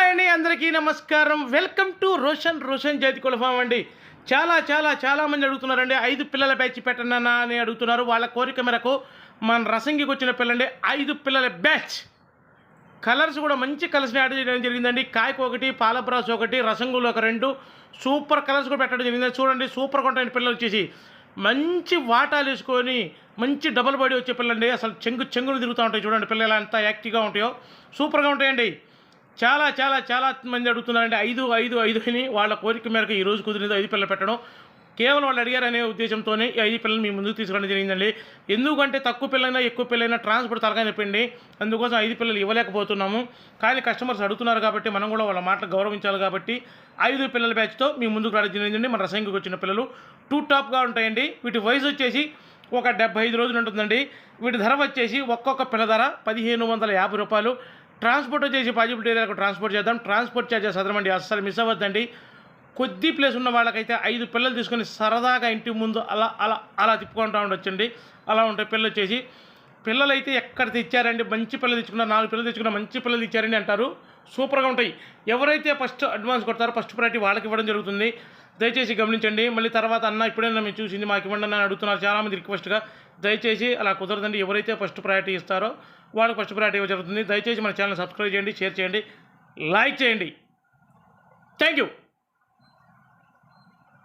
Hi అండి, అందరికీ నమస్కారం. వెల్కమ్ టు రోషన్ జాతికుల ఫామ్ అండి. చాలా మంది అడుగుతున్నారండి, 5 పిల్లల బ్యాచ్ పెట్టనన్నా అని అడుగుతున్నారు. వాళ్ళ కోరిక మేరకు మన రసంగికి వచ్చిన పిల్లండి 5 పిల్లల బ్యాచ్. కలర్స్ కూడా మంచి కలర్స్ని యాడ్ చేయడం జరిగిందండి. కాయకు ఒకటి, పాలబ్రాస్ ఒకటి, రసంగులు ఒక 2 సూపర్ కలర్స్ కూడా పెట్టడం జరిగింది. చూడండి, సూపర్గా ఉంటాయండి పిల్లలు వచ్చేసి. మంచి వాటాలు వేసుకొని మంచి డబుల్ బాడీ వచ్చే పిల్లండి. అసలు చెంగును తిరుగుతూ ఉంటాయి. చూడండి పిల్లలు ఎంత యాక్టివ్గా ఉంటాయో, సూపర్గా ఉంటాయండి. చాలా మంది అడుగుతున్నారండి 5 అని. వాళ్ళ కోరిక మేరకు ఈరోజు కుదిరింది 5 పిల్లలు పెట్టడం. కేవలం వాళ్ళు అడిగారనే ఉద్దేశంతోనే ఈ 5 పిల్లలు మీ ముందుకు తీసుకురావడం జరిగిందండి. ఎందుకంటే తక్కువ పిల్లైనా ఎక్కువ పిల్లైనా ట్రాన్స్పోర్ట్ తలగా నొప్పండి. అందుకోసం 5 పిల్లలు ఇవ్వలేకపోతున్నాము. కానీ కస్టమర్స్ అడుగుతున్నారు కాబట్టి మనం కూడా వాళ్ళ మాటలు గౌరవించాలి కాబట్టి 5 పిల్లల బ్యాచ్తో మీ ముందుకు రావడం జరిగిందండి. మన రసంగికి వచ్చిన పిల్లలు 2 టాప్గా ఉంటాయండి. వీటి వయసు వచ్చేసి ఒక 75 రోజులు ఉంటుందండి. వీటి ధర వచ్చేసి ఒక్కొక్క పిల్ల ధర 1550 రూపాయలు. ట్రాన్స్పోర్ట్ వచ్చేసి పాజిబిలిటీ ఏరియాకు ట్రాన్స్పోర్ట్ చేద్దాం. ట్రాన్స్పోర్ట్ ఛార్జెస్ అదనమండి, అస్సలు మిస్ అవ్వద్దండి. కొద్ది ప్లేస్ ఉన్న వాళ్ళకైతే 5 పిల్లలు తీసుకొని సరదాగా ఇంటి ముందు అలా తిప్పుకుంటూ ఉండొచ్చండి. అలా ఉంటాయి పిల్లలు వచ్చేసి. పిల్లలు అయితే ఎక్కడ తెచ్చారండి, మంచి పిల్లలు తెచ్చుకున్నారు, 4 పిల్లలు తెచ్చుకున్న మంచి పిల్లలు తెచ్చారండి అంటారు. సూపర్గా ఉంటాయి. ఎవరైతే ఫస్ట్ అడ్వాన్స్ కొడతారో ఫస్ట్ ప్రయారిటీ వాళ్ళకి ఇవ్వడం జరుగుతుంది. దయచేసి గమనించండి. మళ్ళీ తర్వాత అన్న ఇప్పుడైనా మేము చూసింది మాకు ఇవ్వండి అని అడుగుతున్నారు చాలామంది రిక్వెస్ట్గా. దయచేసి అలా కుదరదండి. ఎవరైతే ఫస్ట్ ప్రయారిటీ ఇస్తారో వాళ్ళకి ఫస్ట్ ప్రయారిటీ ఇవ్వ జరుగుతుంది. దయచేసి మన ఛానల్ సబ్స్క్రైబ్ చేయండి, షేర్ చేయండి, లైక్ చేయండి. Thank you.